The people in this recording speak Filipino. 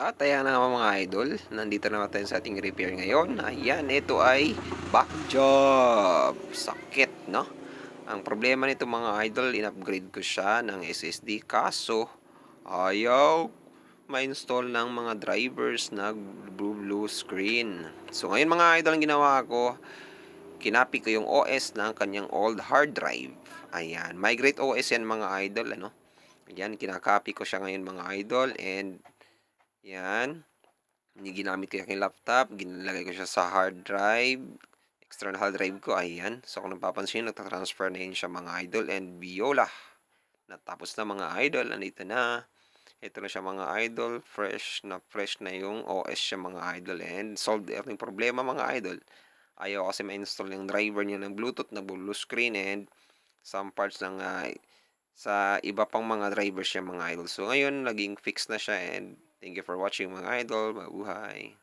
At ayan na nga mga idol, nandito naman tayo sa ating repair ngayon. Ayan, ito ay back job. Sakit, no? Ang problema nito mga idol, in-upgrade ko siya ng SSD kaso ayaw ma-install ng mga drivers na blue screen. So ngayon mga idol, ang ginawa ko, kinapi ko yung OS ng kanyang old hard drive. Ayan, migrate OS yan mga idol, ano? Ayan, kinakopy ko siya ngayon mga idol and yan. Ginamit ko yung aking laptop, ginalagay ko siya sa hard drive, external hard drive ko, ayan. So kung napapansin, nagtatransfer na yun siya mga idol and Viola. Natapos na mga idol, nandito na. Ito na siya mga idol, fresh na yung OS siya mga idol and solved the ating problema mga idol. Ayaw kasi ma-install yung driver niya ng Bluetooth, blue screen and some parts ng sa iba pang mga drivers siya mga idol. So ngayon, naging fix na siya and thank you for watching mga idol. Mabuhay!